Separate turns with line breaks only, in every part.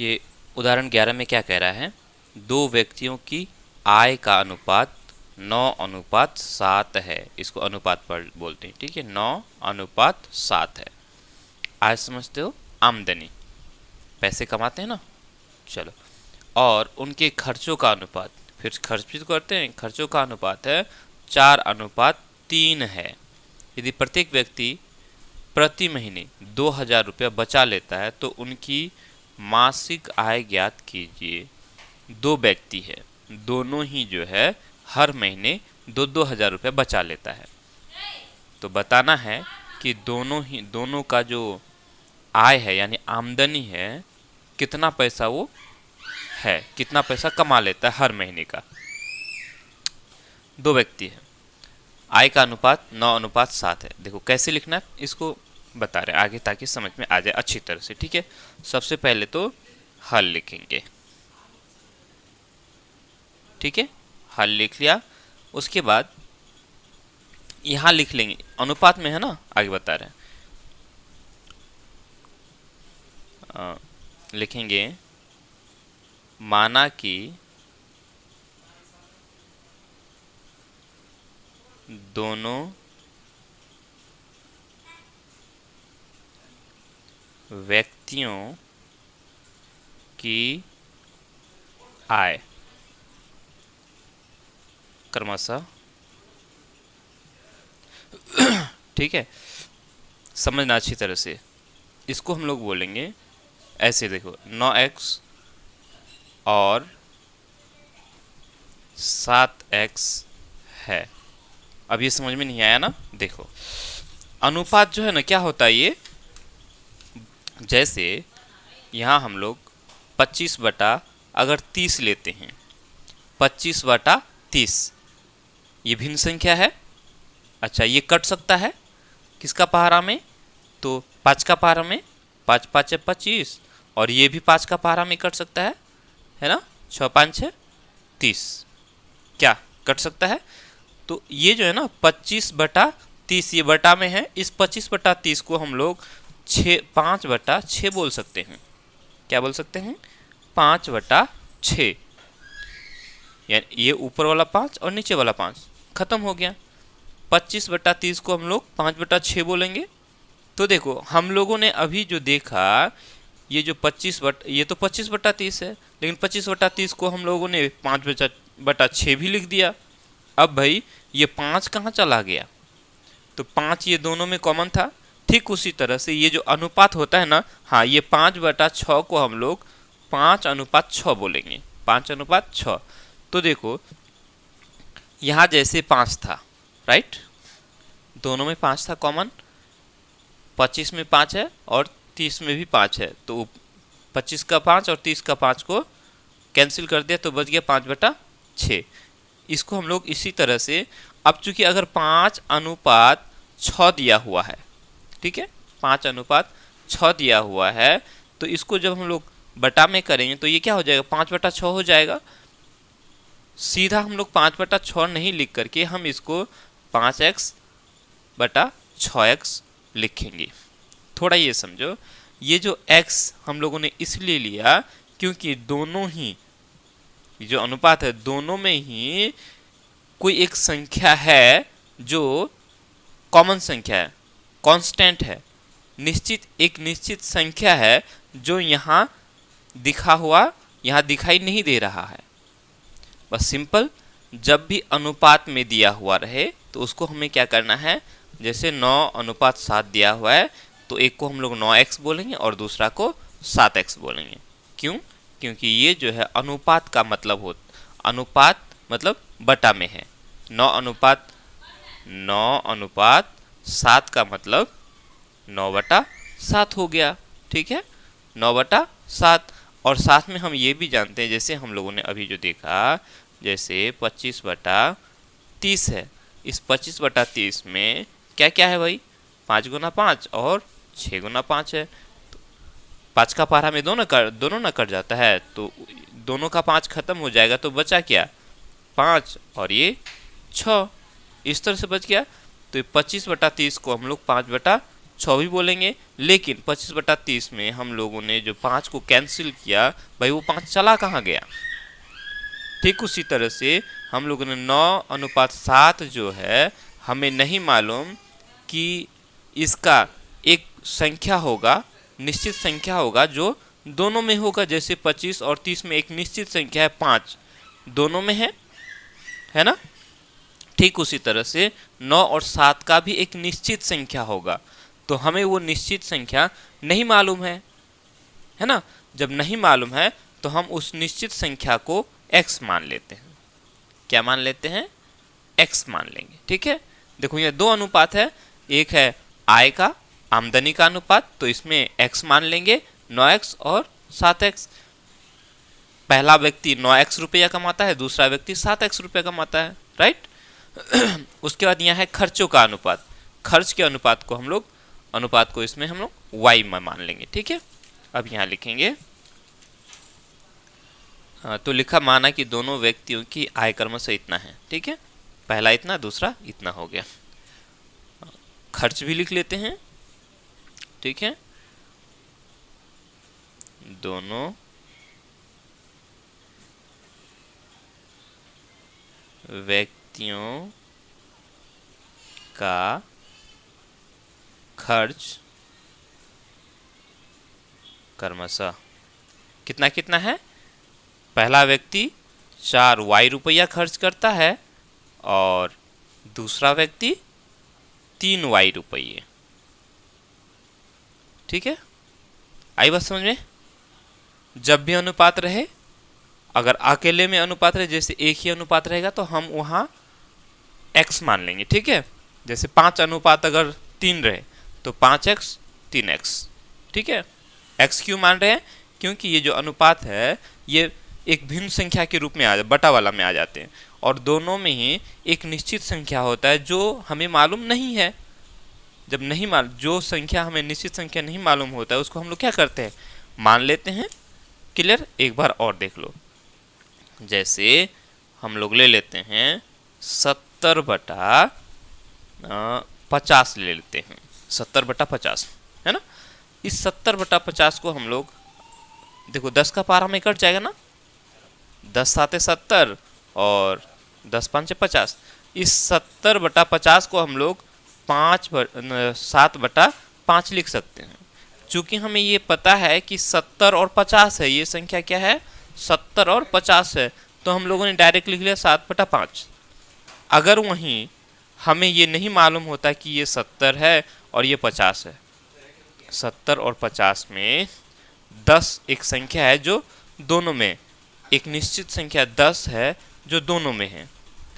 ये उदाहरण 11 में क्या कह रहा है, दो व्यक्तियों की आय का अनुपात 9:7 है। इसको अनुपात पर बोलते हैं, ठीक है, 9:7 है। आय समझते हो, आमदनी, पैसे कमाते हैं ना, चलो। और उनके खर्चों का अनुपात, फिर खर्च भी तो करते हैं, खर्चों का अनुपात है 4:3 है। यदि प्रत्येक व्यक्ति प्रति महीने 2,000 रुपया बचा लेता है तो उनकी मासिक आय ज्ञात कीजिए। दो व्यक्ति है, दोनों ही जो है हर महीने 2,000 रुपया बचा लेता है, तो बताना है कि दोनों का जो आय है यानी आमदनी है, कितना पैसा वो है, कितना पैसा कमा लेता है हर महीने का। दो व्यक्ति है, आय का अनुपात 9:7 है। देखो कैसे लिखना है इसको बता रहे आगे, ताकि समझ में आ जाए अच्छी तरह से, ठीक है। सबसे पहले तो हल लिखेंगे, ठीक है, हल लिख लिया। उसके बाद यहां लिख लेंगे, अनुपात में है ना, आगे बता रहे हैं, लिखेंगे माना कि दोनों व्यक्तियों की आय क्रमशः, ठीक है, समझना अच्छी तरह से। इसको हम लोग बोलेंगे ऐसे, देखो 9x और 7x है। अब ये समझ में नहीं आया ना, देखो अनुपात जो है ना क्या होता है, ये जैसे यहाँ हम लोग 25 अगर 30 लेते हैं, 25/30 ये भिन्न संख्या है। अच्छा, ये कट सकता है किसका पहाड़ा में, तो 5 का पहाड़ा में, 5 5 25, और ये भी 5 का पहाड़ा में कट सकता है ना, 6 5 6 30, क्या कट सकता है। तो ये जो है ना 25/30 ये बटा में है, इस 25/30 को हम लोग 5/6 बोल सकते हैं। क्या बोल सकते हैं, 5/6, यानी ये ऊपर वाला 5 और नीचे वाला 5 खत्म हो गया। 25/30 को हम लोग 5/6 बोलेंगे। तो देखो हम लोगों ने अभी जो देखा, ये जो ये तो 25/30 है, लेकिन 25/30 को हम लोगों ने 5/6 भी लिख दिया। अब भाई ये 5 कहाँ चला गया, तो 5 ये दोनों में कॉमन था। ठीक उसी तरह से ये जो अनुपात होता है ना, हाँ, ये 5/6 को हम लोग 5:6 बोलेंगे, 5:6। तो देखो यहाँ जैसे 5 था, राइट, दोनों में 5 था कॉमन, 25 में 5 है और 30 में भी 5 है, तो 25 का 5 और 30 का 5 को कैंसिल कर दिया तो बच गया 5/6। इसको हम लोग इसी तरह से, अब चूंकि अगर 5:6 दिया हुआ है, ठीक है, 5:6 दिया हुआ है, तो इसको जब हम लोग बटा में करेंगे तो ये क्या हो जाएगा, 5/6 हो जाएगा। सीधा हम लोग 5/6 नहीं लिख करके हम इसको 5x/6x लिखेंगे। थोड़ा ये समझो, ये जो x हम लोगों ने इसलिए लिया क्योंकि दोनों ही जो अनुपात है, दोनों में ही कोई एक संख्या है जो कॉमन संख्या है, कांस्टेंट है, एक निश्चित संख्या है जो यहाँ दिखाई नहीं दे रहा है। बस सिंपल, जब भी अनुपात में दिया हुआ रहे तो उसको हमें क्या करना है, जैसे 9:7 दिया हुआ है तो एक को हम लोग 9x बोलेंगे और दूसरा को 7x बोलेंगे। क्यों, क्योंकि ये जो है अनुपात का मतलब अनुपात मतलब बटा में है। 9:7 का मतलब 9/7 हो गया, ठीक है, 9/7। और साथ में हम ये भी जानते हैं, जैसे हम लोगों ने अभी जो देखा, जैसे 25/30 है, इस 25/30 में क्या क्या है भाई, 5 × 5 और 6 × 5 है। तो 5 का पारा में दोनों ना कट जाता है, तो दोनों का 5 खत्म हो जाएगा, तो बचा क्या, 5 और ये 6, इस तरह से बच गया। तो 25/30 को हम लोग 5/6 6 भी बोलेंगे, लेकिन 25/30 में हम लोगों ने जो 5 को कैंसिल किया, भाई वो 5 चला कहाँ गया। ठीक उसी तरह से हम लोगों ने 9:7 जो है, हमें नहीं मालूम कि इसका एक संख्या होगा, निश्चित संख्या होगा जो दोनों में होगा। जैसे 25 और 30 में एक निश्चित संख्या है 5, दोनों में है ना। ठीक उसी तरह से 9 और 7 का भी एक निश्चित संख्या होगा, तो हमें वो निश्चित संख्या नहीं मालूम है ना। जब नहीं मालूम है तो हम उस निश्चित संख्या को x मान लेते हैं। क्या मान लेते हैं? x मान लेंगे। ठीक है, देखो ये दो अनुपात है, एक है आय का, आमदनी का अनुपात, तो इसमें x मान लेंगे 9x और 7x। पहला व्यक्ति 9x रुपया कमाता है, दूसरा व्यक्ति 7x रुपया कमाता है, राइट। उसके बाद यहाँ है खर्चों का अनुपात, खर्च के अनुपात को इसमें हम लोग y में मान लेंगे। ठीक है, अब यहाँ लिखेंगे, तो लिखा माना कि दोनों व्यक्तियों की आय क्रमशः इतना है। ठीक है, पहला इतना, दूसरा इतना हो गया। खर्च भी लिख लेते हैं। ठीक है, दोनों व्यक्तियों का खर्च क्रमशः कितना कितना है। पहला व्यक्ति 4y रुपया खर्च करता है और दूसरा व्यक्ति 3y रुपये। ठीक है, आई बात समझ में। जब भी अनुपात रहे, अगर अकेले में अनुपात रहे, जैसे एक ही अनुपात रहेगा तो हम वहाँ x मान लेंगे। ठीक है, जैसे 5 अनुपात अगर 3 रहे तो 5x 3x। ठीक है, x क्यों मान रहे हैं? क्योंकि ये जो अनुपात है ये एक भिन्न संख्या के रूप में बटा वाला में आ जाते हैं, और दोनों में ही एक निश्चित संख्या होता है जो हमें मालूम नहीं है। जब नहीं जो संख्या हमें निश्चित संख्या नहीं मालूम होता है उसको हम लोग क्या करते हैं, मान लेते हैं। क्लियर, एक बार और देख लो। जैसे हम लोग ले लेते हैं 70/50 ले लेते हैं, 70/50 है ना। इस 70/50 को हम लोग देखो 10 का पारा में कट जाएगा ना, 10 7 70 और 10 5 50। इस 70/50 को हम लोग 7/5 लिख सकते हैं। चूंकि हमें ये पता है कि 70 और 50 है, ये संख्या क्या है, 70 और 50 है, तो हम लोगों ने डायरेक्ट लिख लिया 7/5। अगर वहीं हमें ये नहीं मालूम होता कि ये 70 है और ये 50 है, 70 और 50 में 10 एक संख्या है जो दोनों में, एक निश्चित संख्या 10 है जो दोनों में है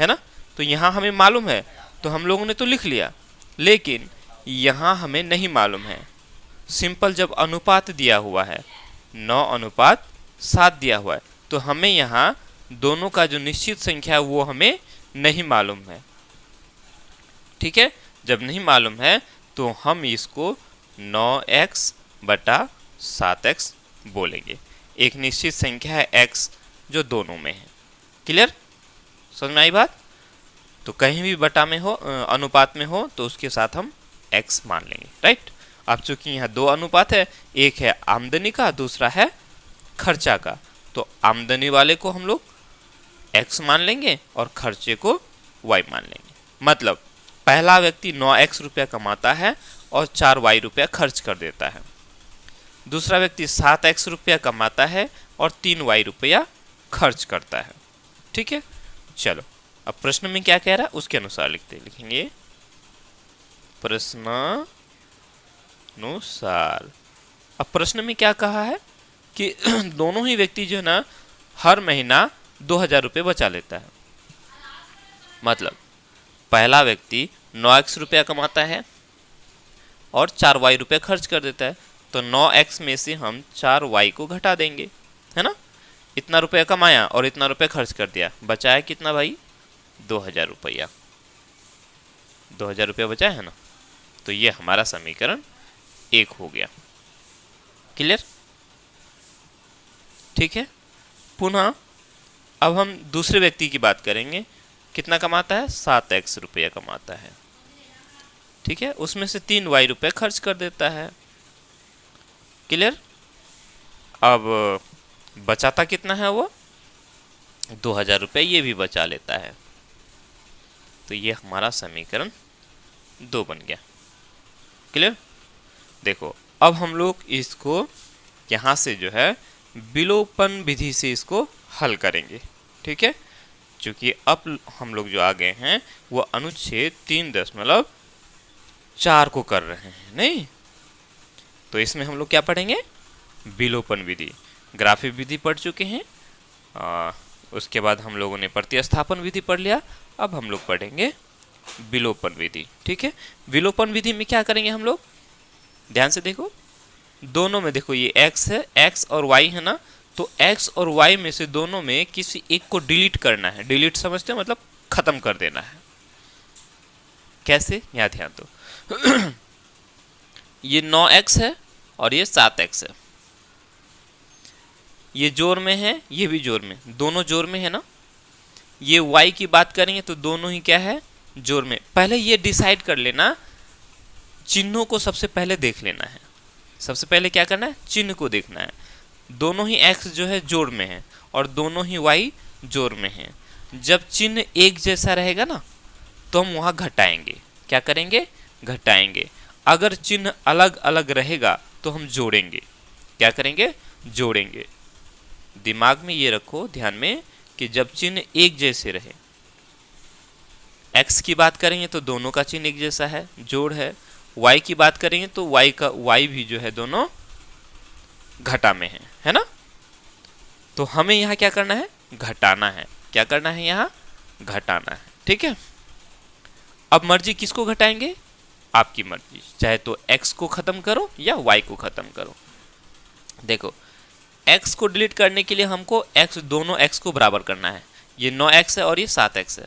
ना। तो यहाँ हमें मालूम है तो हम लोगों ने तो लिख लिया, लेकिन यहाँ हमें नहीं मालूम है। सिंपल जब अनुपात दिया हुआ है 9:7 दिया हुआ है, तो हमें यहाँ दोनों का जो निश्चित संख्या है वो हमें नहीं मालूम है। ठीक है, जब नहीं मालूम है तो हम इसको 9x/7x बोलेंगे। एक निश्चित संख्या है x जो दोनों में है। क्लियर, समझ में आई बात। तो कहीं भी बटा में हो, अनुपात में हो, तो उसके साथ हम x मान लेंगे, राइट। अब चूंकि यहाँ दो अनुपात है, एक है आमदनी का, दूसरा है खर्चा का, तो आमदनी वाले को हम लोग x मान लेंगे और खर्चे को y मान लेंगे। मतलब पहला व्यक्ति 9x रुपया कमाता है और 4y रुपया खर्च कर देता है, दूसरा व्यक्ति 7x रुपया कमाता है और 3y रुपया खर्च करता है। ठीक है, चलो अब प्रश्न में क्या कह रहा है उसके अनुसार लिखेंगे। प्रश्नानुसार, अब प्रश्न में क्या कहा है कि दोनों ही व्यक्ति जो है ना हर महीना 2000 रुपये बचा लेता है। मतलब पहला व्यक्ति 9x रुपया कमाता है और 4y रुपया खर्च कर देता है, तो 9x में से हम 4y को घटा देंगे, है ना। इतना रुपया कमाया और इतना रुपया खर्च कर दिया, बचाया कितना भाई, 2000 रुपया। 2000 रुपया बचा है ना, तो ये हमारा समीकरण 1 हो गया। क्लियर, ठीक है। पुनः अब हम दूसरे व्यक्ति की बात करेंगे। कितना कमाता है, 7x रुपया कमाता है। ठीक है, उसमें से 3y रुपये खर्च कर देता है। क्लियर? अब बचाता कितना है वो? 2000 रुपये ये भी बचा लेता है। तो ये हमारा समीकरण 2 बन गया। क्लियर? देखो अब हम लोग इसको यहाँ से जो है विलोपन विधि से इसको हल करेंगे। ठीक है, क्योंकि अब हम लोग जो आ गए हैं वो अनुच्छेद 3.4 को कर रहे हैं, नहीं? तो इसमें हम लोग क्या पढ़ेंगे? विलोपन विधि। ग्राफिक विधि पढ़ चुके हैं, उसके बाद हम लोगों ने प्रतिस्थापन विधि पढ़ लिया। अब हम लोग पढ़ेंगे विलोपन विधि। ठीक है, विलोपन विधि में क्या करेंगे हम लोग? ध्यान से देखो, दोनों में देखो ये x है, x और y है ना, तो x और y में से दोनों में किसी एक को डिलीट करना है। डिलीट समझते हो? मतलब खत्म कर देना है। कैसे? यहाँ ध्यान दो। ये 9x है और ये 7x है, ये जोड़ में है, ये भी जोड़ में, दोनों जोड़ में है ना। ये y की बात करेंगे तो दोनों ही क्या है? जोड़ में। पहले ये डिसाइड कर लेना, चिन्हों को सबसे पहले देख लेना है। सबसे पहले क्या करना है? चिन्ह को देखना है। दोनों ही x जो है जोड़ में है और दोनों ही y जोड़ में है। जब चिन्ह एक जैसा रहेगा ना तो हम वहाँ घटाएंगे। क्या करेंगे? घटाएंगे। अगर चिन्ह अलग अलग रहेगा तो हम जोड़ेंगे। क्या करेंगे? जोड़ेंगे। दिमाग में ये रखो, ध्यान में, कि जब चिन्ह एक जैसे रहे, x की बात करेंगे तो दोनों का चिन्ह एक जैसा है, जोड़ है। y की बात करेंगे तो y भी जो है दोनों घटा में है ना। तो हमें यहाँ क्या करना है? घटाना है। क्या करना है? यहाँ घटाना है। ठीक है, अब मर्जी किसको घटाएंगे? आपकी मर्जी, चाहे तो x को खत्म करो या y को खत्म करो। देखो, x को डिलीट करने के लिए हमको दोनों x को बराबर करना है। ये 9x है और ये 7x है,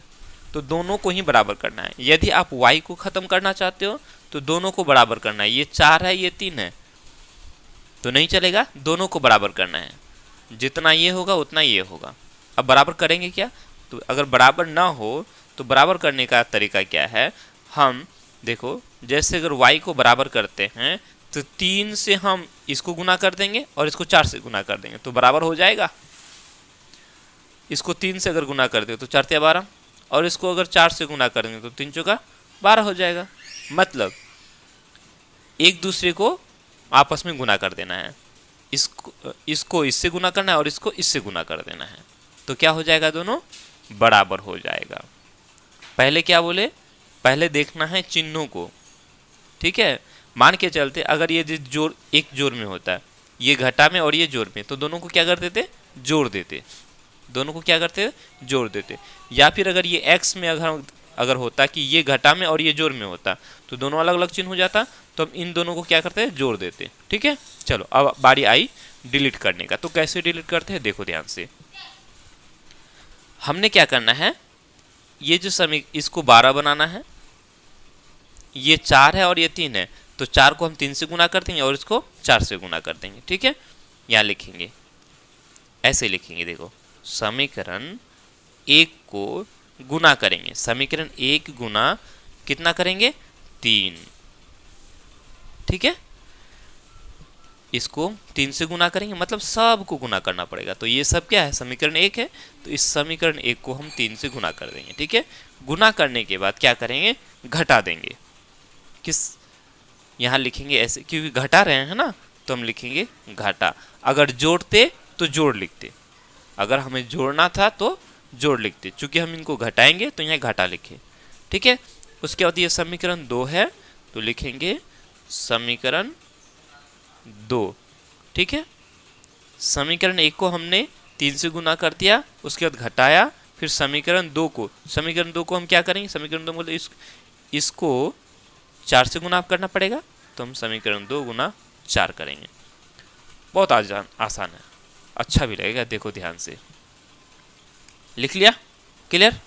तो दोनों को ही बराबर करना है। यदि आप y को खत्म करना चाहते हो तो दोनों को बराबर करना है। ये 4 है, ये 3 है, तो नहीं चलेगा, दोनों को बराबर करना है। जितना ये होगा उतना ये होगा। अब बराबर करेंगे क्या? तो अगर बराबर ना हो तो बराबर करने का तरीका क्या है? हम देखो, जैसे अगर y को बराबर करते हैं तो 3 से हम इसको गुना कर देंगे और इसको 4 से गुना कर देंगे तो बराबर हो जाएगा। इसको 3 से अगर गुना कर दे तो 4 तिया 12, और इसको अगर 4 से गुना कर देंगे तो 3 चौका 12 हो जाएगा। मतलब एक दूसरे को आपस में गुना कर देना है। इसको इससे गुना करना है और इसको इससे गुना कर देना है, तो क्या हो जाएगा? दोनों बराबर हो जाएगा। पहले क्या बोले? पहले देखना है चिन्हों को। ठीक है, मान के चलते अगर ये जोड़ एक जोड़ में होता है, ये घटा में और ये जोड़ में, तो दोनों को क्या कर देते? जोड़ देते। दोनों को क्या करते? जोड़ देते। या फिर अगर ये x में अगर होता कि ये घटा में और ये जोड़ में होता तो दोनों अलग अलग चिन्ह हो जाता, तो हम इन दोनों को क्या करते हैं? जोड़ देते। ठीक है, चलो अब बारी आई डिलीट करने का। तो कैसे डिलीट करते हैं? देखो ध्यान से, हमने क्या करना है? ये जो इसको 12 बनाना है, ये 4 है और ये 3 है, तो 4 को हम 3 से गुना कर देंगे और इसको 4 से गुना कर देंगे। ठीक है, यहाँ लिखेंगे, ऐसे लिखेंगे। देखो, समीकरण 1 को गुना करेंगे। समीकरण 1 गुना कितना करेंगे? 3। ठीक है, इसको 3 से गुना करेंगे, मतलब सब को गुना करना पड़ेगा। तो ये सब क्या है? समीकरण 1 है, तो इस समीकरण 1 को हम 3 से गुना कर देंगे। ठीक है, गुना करने के बाद क्या करेंगे? घटा देंगे। किस? यहाँ लिखेंगे ऐसे, क्योंकि घटा रहे हैं ना, तो हम लिखेंगे घटा। अगर जोड़ते तो जोड़ लिखते, अगर हमें जोड़ना था तो जोड़ लिखते, चूंकि हम इनको घटाएंगे तो यहाँ घाटा लिखे। ठीक है, उसके बाद ये समीकरण 2 है, तो लिखेंगे समीकरण 2। ठीक है, समीकरण 1 को हमने 3 से गुना कर दिया, उसके बाद घटाया, फिर समीकरण 2 को हम क्या करेंगे? समीकरण 2 मतलब इसको 4 से गुना करना पड़ेगा, तो हम समीकरण 2 गुना 4 करेंगे। बहुत आसान है, अच्छा भी लगेगा। देखो ध्यान से, लिख लिया? क्लियर?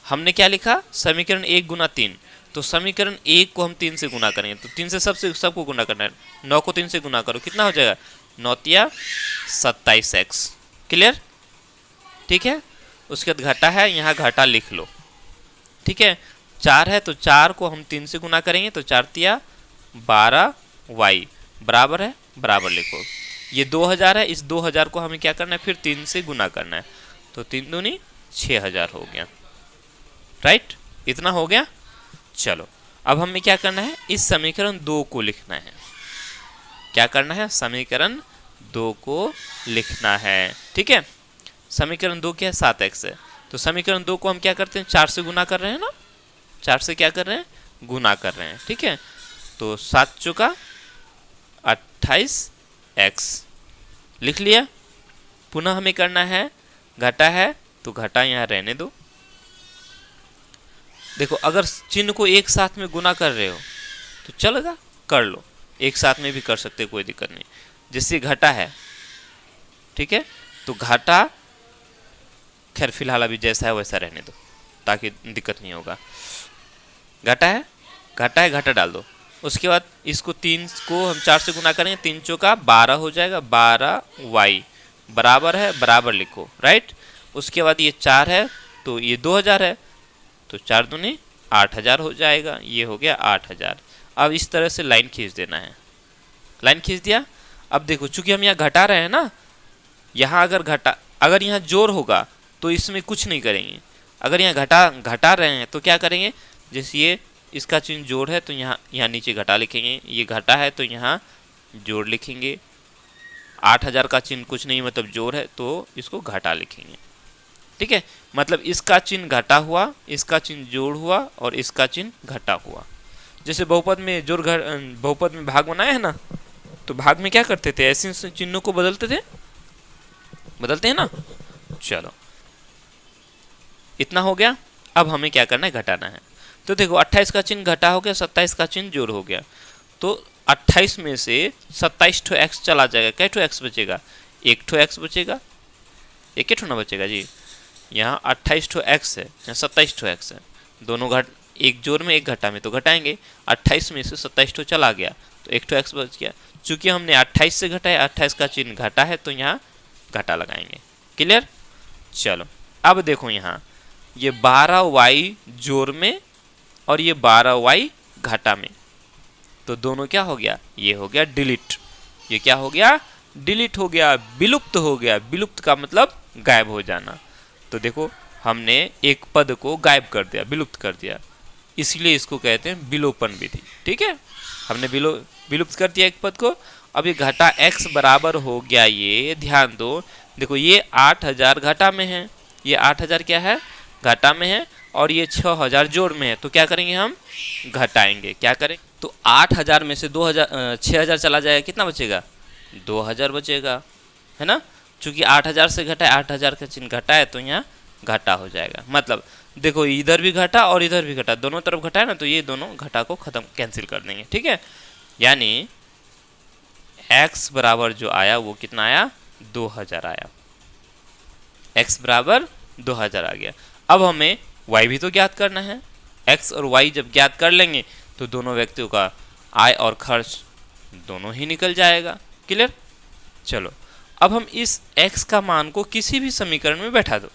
हमने क्या लिखा? समीकरण 1 गुना 3, तो समीकरण 1 को हम 3 से गुना करेंगे, तो 3 से सबको गुना करना है। 9 को 3 से गुना करो, कितना हो जाएगा? 9 तिया 27x। क्लियर? ठीक है, उसके बाद घटा है, यहाँ घाटा लिख लो। ठीक है, 4 है तो 4 को हम 3 से गुना करेंगे तो 4 तिया 12y बराबर है, बराबर लिखो। ये 2000 है, इस 2000 को हमें क्या करना है, फिर 3 से गुना करना है तो 3 दूनी 6000 हो गया। राइट, इतना हो गया। चलो अब हमें क्या करना है, इस समीकरण 2 को लिखना है। क्या करना है, समीकरण 2 को लिखना है। ठीक है, समीकरण 2 क्या है, 7x है। तो समीकरण 2 को हम क्या करते हैं, 4 से गुना कर रहे हैं ना, 4 से क्या कर रहे हैं, गुना कर रहे हैं। ठीक है, तो 7 चौका 28x लिख लिया। पुनः हमें करना है, घटा है तो घटा यहाँ रहने दो। देखो अगर चिन्ह को एक साथ में गुना कर रहे हो तो चलेगा, कर लो, एक साथ में भी कर सकते, कोई दिक्कत नहीं। जैसे घटा है, ठीक है, तो घाटा खैर फिलहाल अभी जैसा है वैसा रहने दो ताकि दिक्कत नहीं होगा। घटा है, घटा है, घटा डाल दो। उसके बाद इसको 3 को हम 4 से गुना करेंगे, 3 चौका 12 हो जाएगा, 12y बराबर है, बराबर लिखो। राइट, उसके बाद ये 4 है तो ये 2000 है तो 4 दूनी 8000 हो जाएगा, ये हो गया 8000। अब इस तरह से लाइन खींच देना है, लाइन खींच दिया। अब देखो चूंकि हम यहाँ घटा रहे हैं ना, यहाँ अगर यहाँ जोड़ होगा तो इसमें कुछ नहीं करेंगे। अगर यहाँ घटा रहे हैं तो क्या करेंगे, जैसे ये इसका चिन्ह जोड़ है तो यहाँ नीचे घटा लिखेंगे, ये घटा है तो यहाँ जोड़ लिखेंगे। 8000 का चिन्ह कुछ नहीं मतलब जोड़ है तो इसको घटा लिखेंगे। ठीक है, मतलब इसका चिन्ह घटा हुआ, इसका चिन्ह जोड़ हुआ और इसका चिन्ह घटा हुआ। जैसे बहुपद में बहुपद में भाग बनाया है ना, तो भाग में क्या करते थे, ऐसे चिन्हों को बदलते हैं ना। चलो इतना हो गया। अब हमें क्या करना है, घटाना है। तो देखो 28 का चिन्ह घटा हो गया, 27 का चिन्ह जोड़ हो गया। तो 28 में से 27 ठो x चला जाएगा, कै ठो x बचेगा, 1 ठो x बचेगा, एक ठो ना बचेगा जी। यहाँ 28 ठो x है, यहाँ 27 ठो x है, दोनों एक जोड़ में एक घटा में तो घटाएंगे। 28 में से 27 ठो चला गया तो 1 ठो x बच गया। चूंकि हमने 28 से घटाया, 28 का चिन्ह घटा है तो यहाँ घटा लगाएंगे। क्लियर, चलो अब देखो यहाँ ये 12y जोड़ में और ये 12y घटा में, तो दोनों क्या हो गया, ये हो गया डिलीट। ये क्या हो गया, डिलीट हो गया, विलुप्त हो गया। विलुप्त का मतलब गायब हो जाना। तो देखो हमने एक पद को गायब कर दिया, विलुप्त कर दिया, इसलिए इसको कहते हैं विलोपन विधि। ठीक है, हमने विलुप्त कर दिया एक पद को। अब ये घटा x बराबर हो गया, ये ध्यान दो। देखो ये 8000 घटा में है, ये 8000 क्या है, घटा में है, और ये 6000 जोड़ में है। तो क्या करेंगे, हम घटाएंगे। क्या करें, तो 8000 में से 6000 चला जाएगा, कितना बचेगा, 2000 बचेगा, है ना। चूंकि 8000 से घटा है, 8000 का चिन्ह घटा है तो यहाँ घटा हो जाएगा। मतलब देखो इधर भी घटा और इधर भी घटा, दोनों तरफ घटा है ना, तो ये दोनों घटा को खत्म कैंसिल कर देंगे। ठीक है, यानी x बराबर जो आया वो कितना आया, 2000 आया। x बराबर 2000 आ गया। अब हमें y भी तो ज्ञात करना है। x और y जब ज्ञात कर लेंगे तो दोनों व्यक्तियों का आय और खर्च दोनों ही निकल जाएगा। क्लियर, चलो अब हम इस x का मान को किसी भी समीकरण में बैठा दो,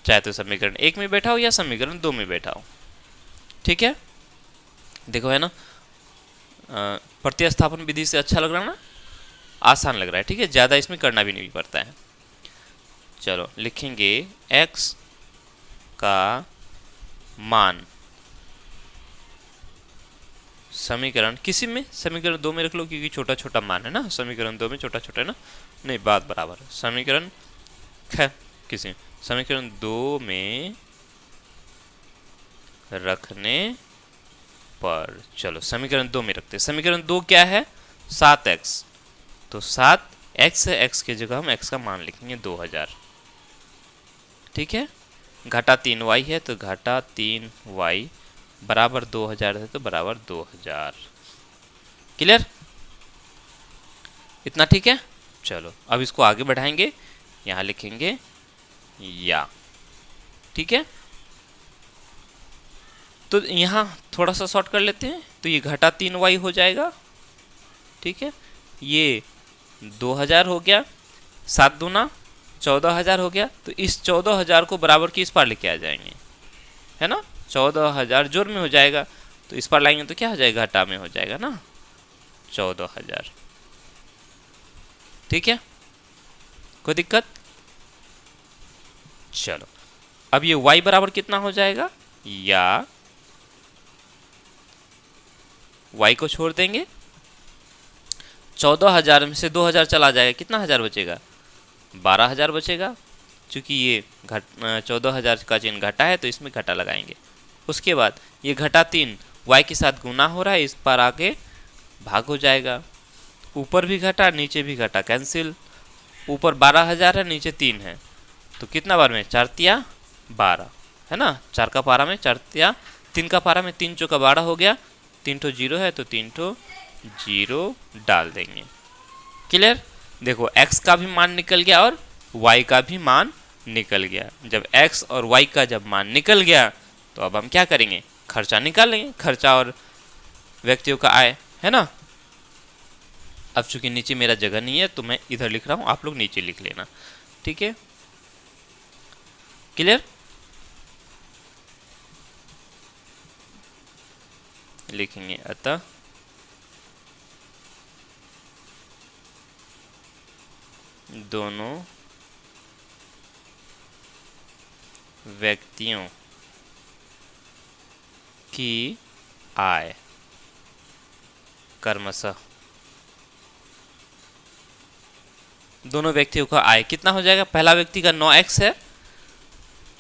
चाहे तो समीकरण 1 में बैठा हो या समीकरण 2 में बैठा हो। ठीक है, देखो है ना, प्रतिस्थापन विधि से अच्छा लग रहा है ना, आसान लग रहा है। ठीक है, ज़्यादा इसमें करना भी नहीं पड़ता है। चलो लिखेंगे x का मान समीकरण किसी में, समीकरण 2 में रख लो क्योंकि छोटा छोटा मान है ना, समीकरण 2 में छोटा छोटा है ना, नहीं बात बराबर है। समीकरण खैर किसी समीकरण 2 में रखने पर, चलो समीकरण 2 में रखते हैं। समीकरण 2 क्या है, 7x, तो 7x है, x की जगह हम x का मान लिखेंगे 2000। ठीक है, घटा 3y है तो घटा 3y बराबर 2000 है तो बराबर 2000। क्लियर, इतना ठीक है। चलो अब इसको आगे बढ़ाएंगे, यहाँ लिखेंगे या। ठीक है, तो यहाँ थोड़ा सा शॉर्ट कर लेते हैं, तो ये घटा 3y हो जाएगा। ठीक है, ये 2000 हो गया, 7 दूना 14000 हो गया। तो इस 14000 को बराबर किस पार लेके आ जाएंगे, है ना, 14,000 जोड़ में हो जाएगा, तो इस पर लाएंगे तो क्या हो जाएगा, घटा में हो जाएगा ना, 14,000। ठीक है, कोई दिक्कत? चलो अब ये y बराबर कितना हो जाएगा, या y को छोड़ देंगे, 14,000 में से 2,000 चला जाएगा, कितना हज़ार बचेगा, 12,000 बचेगा। चूंकि ये 14,000 का चिन्ह घटा है तो इसमें घटा लगाएंगे। उसके बाद ये घटा 3 y के साथ गुना हो रहा है, इस पर आगे भाग हो जाएगा, ऊपर भी घटा नीचे भी घटा, कैंसिल। ऊपर 12,000 है, नीचे 3 है, तो कितना बार में, 4 तिया 12 है ना, 4 का पारा में 4 तिया, 3 का पारा में 3 चौका 12 हो गया, 3 ठो 0 है तो 3 ठो 0 डाल देंगे। क्लियर? देखो x का भी मान निकल गया और y का भी मान निकल गया। जब x और y का जब मान निकल गया तो अब हम क्या करेंगे, खर्चा निकालेंगे, खर्चा और व्यक्तियों का आय, है ना। अब चूंकि नीचे मेरा जगह नहीं है तो मैं इधर लिख रहा हूं, आप लोग नीचे लिख लेना, ठीक है। क्लियर? लिखेंगे अतः दोनों व्यक्तियों की आय क्रमशः, दोनों व्यक्तियों का आय कितना हो जाएगा, पहला व्यक्ति का 9x है,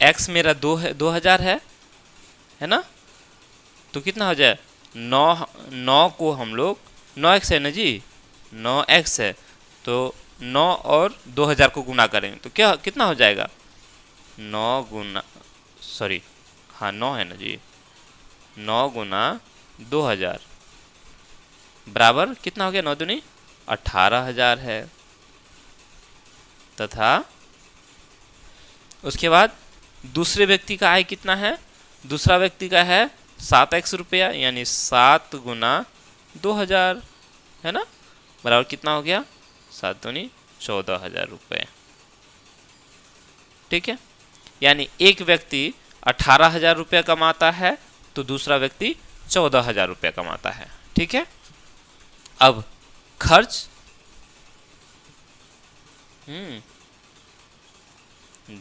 x मेरा 2 है, 2,000 है ना, तो कितना हो जाए, 9 को हम लोग 9x है ना जी, 9x है तो 9 और 2,000 को गुना करेंगे तो क्या कितना हो जाएगा, 9 गुना, सॉरी हाँ 9 है ना जी, 9 गुना 2,000 बराबर कितना हो गया, 9 दूनी 18,000 है। तथा उसके बाद दूसरे व्यक्ति का आय कितना है, दूसरा व्यक्ति का है 7x रुपया, यानी 7 गुना 2,000 है ना, बराबर कितना हो गया, 7 दूनी 14,000 रुपये। ठीक है, यानी एक व्यक्ति 18,000 रुपया कमाता है तो दूसरा व्यक्ति 14,000 रुपया कमाता है। ठीक है, अब खर्च,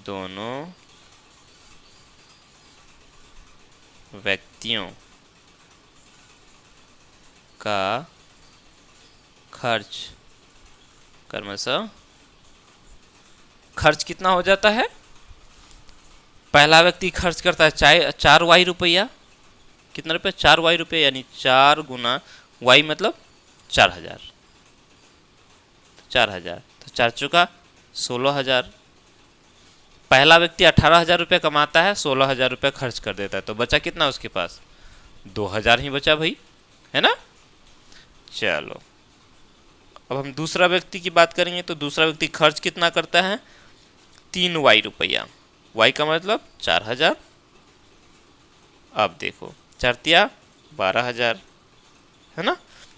दोनों व्यक्तियों का खर्च क्रमशः, खर्च कितना हो जाता है, पहला व्यक्ति खर्च करता है 4y रुपया, कितना रुपया, 4y रुपया, यानी 4 गुना y मतलब 4,000, 4,000 तो 4 चौका 16,000। पहला व्यक्ति 18,000 रुपया कमाता है, 16,000 रुपया खर्च कर देता है, तो बचा कितना उसके पास, 2,000 ही बचा भाई, है ना। चलो अब हम दूसरा व्यक्ति की बात करेंगे तो दूसरा व्यक्ति खर्च कितना करता है, 3y रुपया, y का मतलब 4,000। अब देखो 4 तिया 12,000 है ना।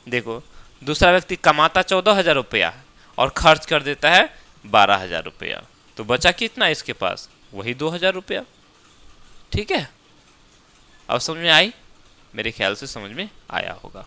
देखो दूसरा व्यक्ति कमाता 14,000 रुपया और खर्च कर देता है 12,000 रुपया, तो बचा कितना इसके पास, वही 2,000 रुपया। ठीक है, अब समझ में आई, मेरे ख्याल से समझ में आया होगा।